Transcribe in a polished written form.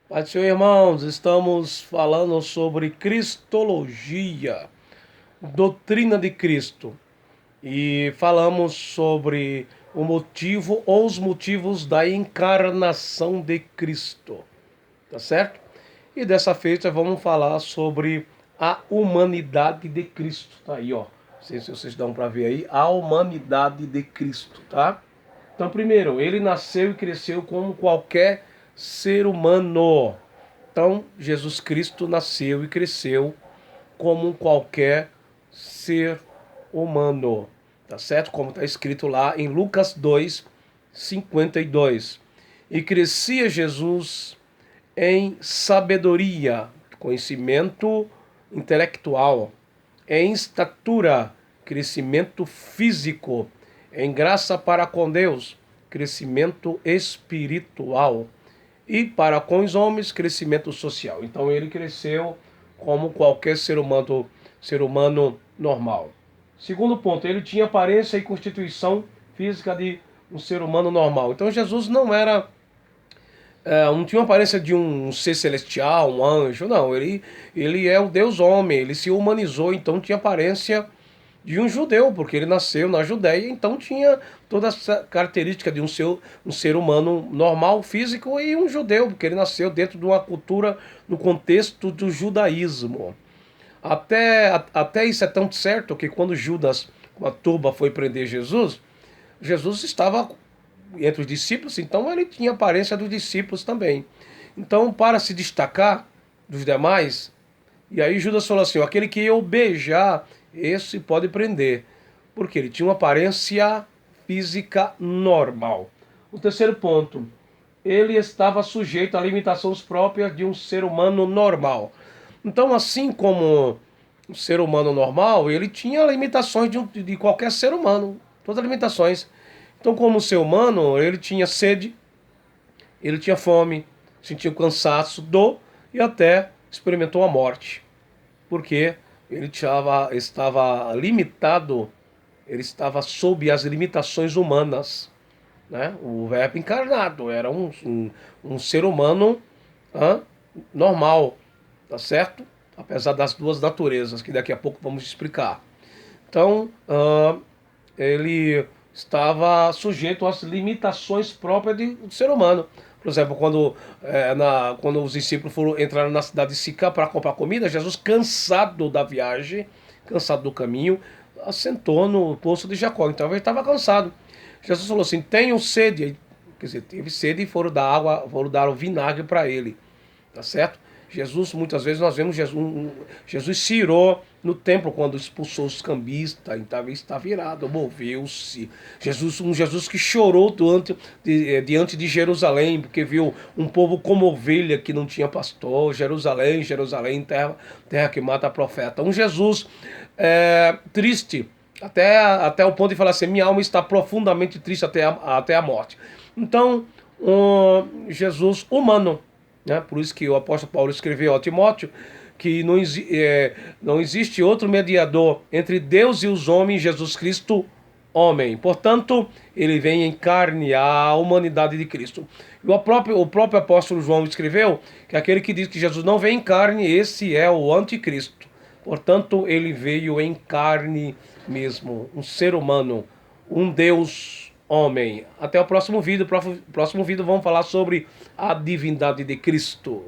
Pai do Senhor, irmãos, estamos falando sobre Cristologia, doutrina de Cristo. E falamos sobre o motivo ou os motivos da encarnação de Cristo. Tá certo? E dessa feita vamos falar sobre a humanidade de Cristo. Tá aí, ó. Não sei se vocês dão para ver aí. A humanidade de Cristo, tá? Então, primeiro, ele nasceu e cresceu como qualquer ser humano. Então, Jesus Cristo nasceu e cresceu como qualquer ser humano. Tá certo? Como está escrito lá em Lucas 2, 52. E crescia Jesus em sabedoria, conhecimento intelectual, em estatura, crescimento físico, em graça para com Deus, crescimento espiritual e para com os homens, crescimento social. Então ele cresceu como qualquer ser humano normal. Segundo ponto, ele tinha aparência e constituição física de um ser humano normal. Então Jesus não tinha uma aparência de um ser celestial, um anjo, não. Ele é o Deus homem, ele se humanizou, então tinha aparência de um judeu, porque ele nasceu na Judéia, então tinha toda essa característica de um ser humano normal, físico, e um judeu, porque ele nasceu dentro de uma cultura, no contexto do judaísmo. Até isso é tão certo que quando Judas, com a turba, foi prender Jesus, Jesus estava entre os discípulos, então ele tinha a aparência dos discípulos também. Então, para se destacar dos demais, e aí Judas falou assim: aquele que eu beijar, esse pode prender, porque ele tinha uma aparência física normal. O terceiro ponto, ele estava sujeito a limitações próprias de um ser humano normal. Então, assim como um ser humano normal, ele tinha limitações de qualquer ser humano, todas as limitações. Então, como ser humano, ele tinha sede, ele tinha fome, sentia o cansaço, dor e até experimentou a morte. Porque ele estava limitado, ele estava sob as limitações humanas. Né? O verbo encarnado era um ser humano hã, normal, tá certo? Apesar das duas naturezas, que daqui a pouco vamos explicar. Então, ele estava sujeito às limitações próprias do ser humano. Por exemplo, quando os discípulos entraram na cidade de Sicá para comprar comida, Jesus, cansado da viagem, cansado do caminho, assentou no poço de Jacó. Então ele estava cansado. Jesus falou assim: tenham sede. Quer dizer, teve sede e foram dar água, foram dar o vinagre para ele. Tá certo? Jesus, muitas vezes nós vemos Jesus se irou no templo quando expulsou os cambistas, então está virado, moveu-se. Um Jesus que chorou diante de Jerusalém, porque viu um povo como ovelha que não tinha pastor. Jerusalém, Jerusalém, terra que mata profeta. Um Jesus triste, até o ponto de falar assim: minha alma está profundamente triste até a morte. Então, Jesus humano, né? Por isso que o apóstolo Paulo escreveu a Timóteo que não existe outro mediador entre Deus e os homens, Jesus Cristo, homem. Portanto, ele vem em carne a humanidade de Cristo. E o próprio apóstolo João escreveu que aquele que diz que Jesus não vem em carne, esse é o anticristo. Portanto, ele veio em carne mesmo, um ser humano, um Deus homem. Até o próximo vídeo. Próximo vídeo vamos falar sobre a divindade de Cristo.